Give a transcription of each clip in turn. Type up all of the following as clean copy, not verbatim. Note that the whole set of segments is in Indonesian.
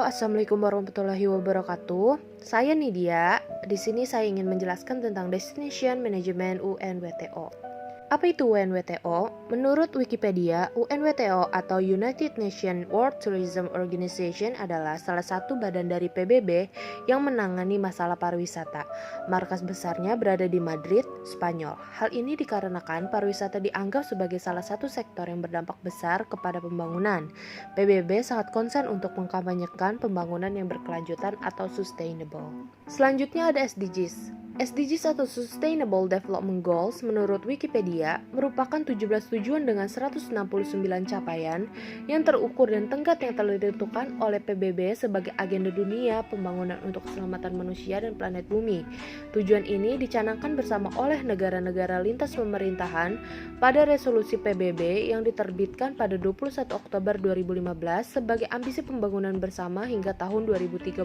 Assalamualaikum warahmatullahi wabarakatuh. Saya Nidia. Di sini saya ingin menjelaskan tentang Destination Management UNWTO. Apa itu UNWTO? Menurut Wikipedia, UNWTO atau United Nations World Tourism Organization adalah salah satu badan dari PBB yang menangani masalah pariwisata. Markas besarnya berada di Madrid, Spanyol. Hal ini dikarenakan pariwisata dianggap sebagai salah satu sektor yang berdampak besar kepada pembangunan. PBB sangat konsen untuk mengkampanyekan pembangunan yang berkelanjutan atau sustainable. Selanjutnya ada SDGs. SDGs atau Sustainable Development Goals menurut Wikipedia merupakan 17 tujuan dengan 169 capaian yang terukur dan tenggat yang telah ditentukan oleh PBB sebagai agenda dunia pembangunan untuk keselamatan manusia dan planet bumi. Tujuan ini dicanangkan bersama oleh negara-negara lintas pemerintahan pada resolusi PBB yang diterbitkan pada 21 Oktober 2015 sebagai ambisi pembangunan bersama hingga tahun 2030.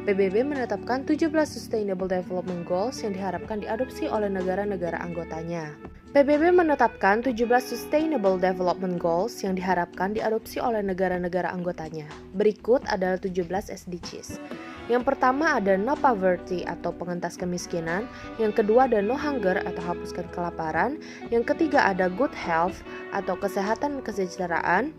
PBB menetapkan 17 Sustainable Development Goals yang diharapkan diadopsi oleh negara-negara anggotanya. PBB menetapkan 17 Sustainable Development Goals yang diharapkan diadopsi oleh negara-negara anggotanya. Berikut adalah 17 SDGs. Yang pertama ada No Poverty atau pengentas kemiskinan, yang kedua ada No Hunger atau hapuskan kelaparan, yang ketiga ada Good Health atau kesehatan dan kesejahteraan,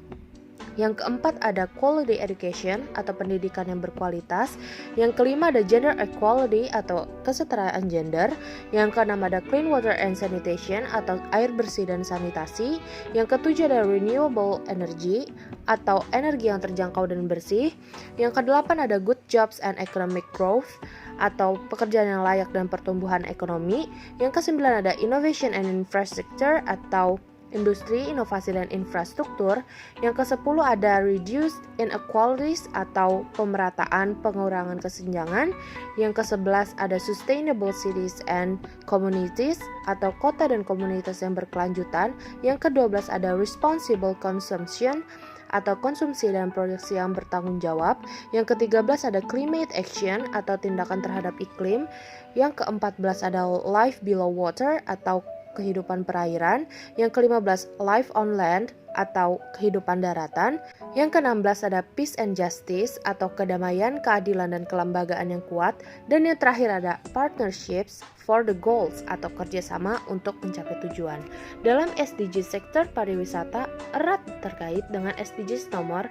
yang keempat ada Quality Education atau pendidikan yang berkualitas, yang kelima ada Gender Equality atau kesetaraan gender, yang keenam ada Clean Water and Sanitation atau air bersih dan sanitasi, yang ketujuh ada Renewable Energy atau energi yang terjangkau dan bersih, yang kedelapan ada Good Jobs and Economic Growth atau pekerjaan yang layak dan pertumbuhan ekonomi, yang kesembilan ada Innovation and Infrastructure atau industri, inovasi, dan infrastruktur. Yang ke-10 ada Reduced Inequalities atau pemerataan pengurangan kesenjangan. Yang ke-11 ada Sustainable Cities and Communities atau kota dan komunitas yang berkelanjutan. Yang ke-12 ada Responsible Consumption atau konsumsi dan produksi yang bertanggung jawab. Yang ke-13 ada Climate Action atau tindakan terhadap iklim. Yang ke-14 ada Life Below Water atau kehidupan perairan, yang ke-15 Life on Land atau kehidupan daratan, yang ke-16 ada Peace and Justice atau kedamaian, keadilan, dan kelembagaan yang kuat, dan yang terakhir ada Partnerships for the Goals atau kerjasama untuk mencapai tujuan. Dalam SDG sektor pariwisata erat terkait dengan SDGs nomor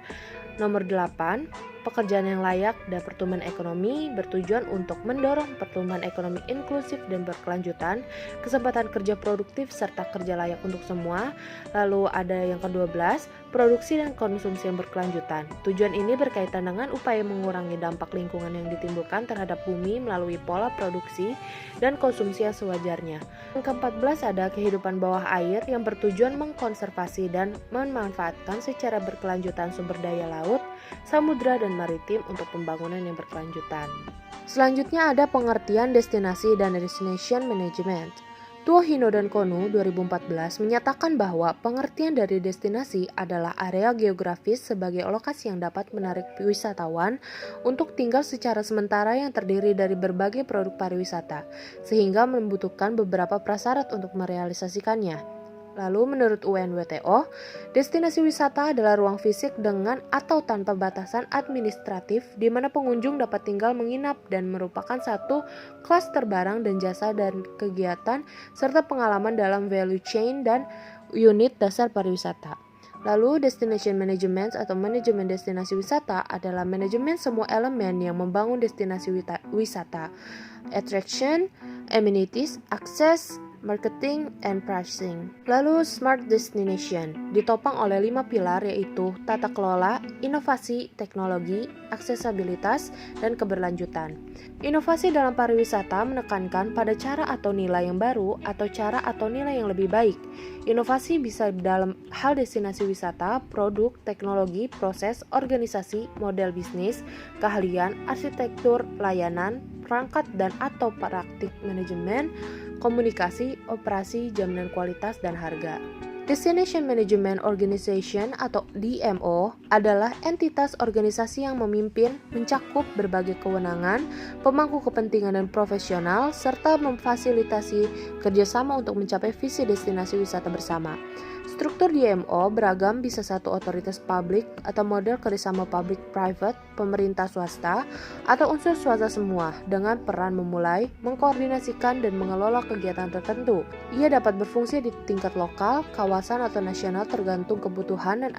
8, pekerjaan yang layak dan pertumbuhan ekonomi bertujuan untuk mendorong pertumbuhan ekonomi inklusif dan berkelanjutan, kesempatan kerja produktif serta kerja layak untuk semua. Lalu ada yang ke-12, produksi dan konsumsi yang berkelanjutan. Tujuan ini berkaitan dengan upaya mengurangi dampak lingkungan yang ditimbulkan terhadap bumi melalui pola produksi dan konsumsi yang sewajarnya. Yang ke-14 ada kehidupan bawah air yang bertujuan mengkonservasi dan memanfaatkan secara berkelanjutan sumber daya laut, samudra, dan maritim untuk pembangunan yang berkelanjutan. Selanjutnya ada pengertian destinasi dan destination management. Tuo Hino dan Konu 2014 menyatakan bahwa pengertian dari destinasi adalah area geografis sebagai lokasi yang dapat menarik wisatawan untuk tinggal secara sementara yang terdiri dari berbagai produk pariwisata, sehingga membutuhkan beberapa prasyarat untuk merealisasikannya. Lalu menurut UNWTO, destinasi wisata adalah ruang fisik dengan atau tanpa batasan administratif di mana pengunjung dapat tinggal menginap dan merupakan satu klaster barang dan jasa dan kegiatan serta pengalaman dalam value chain dan unit dasar pariwisata. Lalu destination management atau manajemen destinasi wisata adalah manajemen semua elemen yang membangun destinasi wisata, attraction, amenities, access, marketing, and pricing. Lalu Smart Destination ditopang oleh 5 pilar yaitu tata kelola, inovasi, teknologi, aksesabilitas, dan keberlanjutan. Inovasi dalam pariwisata menekankan pada cara atau nilai yang baru atau cara atau nilai yang lebih baik. Inovasi bisa dalam hal destinasi wisata, produk, teknologi, proses, organisasi, model bisnis, keahlian, arsitektur, layanan, perangkat dan atau praktik manajemen, komunikasi, operasi, jaminan kualitas, dan harga. Destination Management Organization atau DMO adalah entitas organisasi yang memimpin, mencakup berbagai kewenangan, pemangku kepentingan dan profesional, serta memfasilitasi kerjasama untuk mencapai visi destinasi wisata bersama. Struktur DMO beragam, bisa satu otoritas publik atau model kerjasama public-private, pemerintah swasta, atau unsur swasta semua dengan peran memulai, mengkoordinasikan, dan mengelola kegiatan tertentu. Ia dapat berfungsi di tingkat lokal, kawasan, atau nasional tergantung kebutuhan dan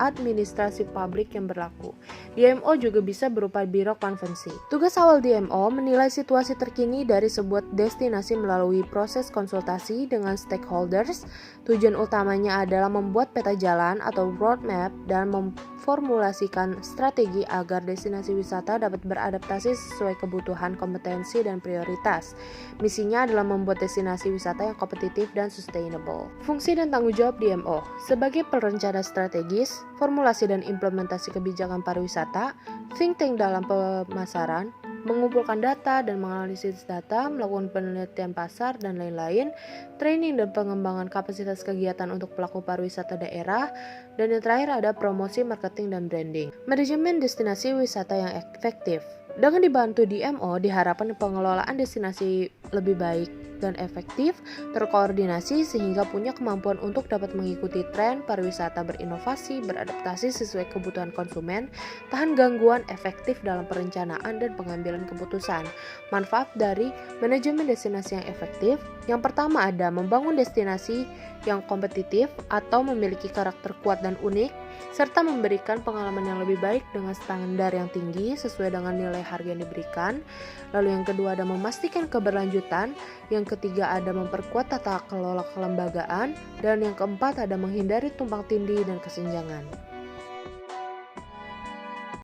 administrasi publik yang berlaku. DMO juga bisa berupa biro konvensi. Tugas awal DMO menilai situasi terkini dari sebuah destinasi melalui proses konsultasi dengan stakeholders. Tujuan utamanya adalah membuat peta jalan atau roadmap dan memformulasikan strategi agar destinasi wisata dapat beradaptasi sesuai kebutuhan, kompetensi, dan prioritas. Misinya adalah membuat destinasi wisata yang kompetitif dan sustainable. Fungsi dan tanggung jawab DMO sebagai perencana strategis, formulasi dan implementasi kebijakan pariwisata, think tank dalam pemasaran, mengumpulkan data dan menganalisis data, melakukan penelitian pasar, dan lain-lain, training dan pengembangan kapasitas kegiatan untuk pelaku pariwisata daerah, dan yang terakhir ada promosi, marketing, dan branding. Manajemen destinasi wisata yang efektif. Dengan dibantu DMO, diharapkan pengelolaan destinasi lebih baik dan efektif, terkoordinasi sehingga punya kemampuan untuk dapat mengikuti tren pariwisata, berinovasi, beradaptasi sesuai kebutuhan konsumen, tahan gangguan, efektif dalam perencanaan dan pengambilan keputusan. Manfaat dari manajemen destinasi yang efektif, yang pertama ada membangun destinasi yang kompetitif atau memiliki karakter kuat dan unik, serta memberikan pengalaman yang lebih baik dengan standar yang tinggi sesuai dengan nilai harga yang diberikan. Lalu yang kedua ada memastikan keberlanjutan, yang ketiga ada memperkuat tata kelola kelembagaan, dan yang keempat ada menghindari tumpang tindih dan kesenjangan.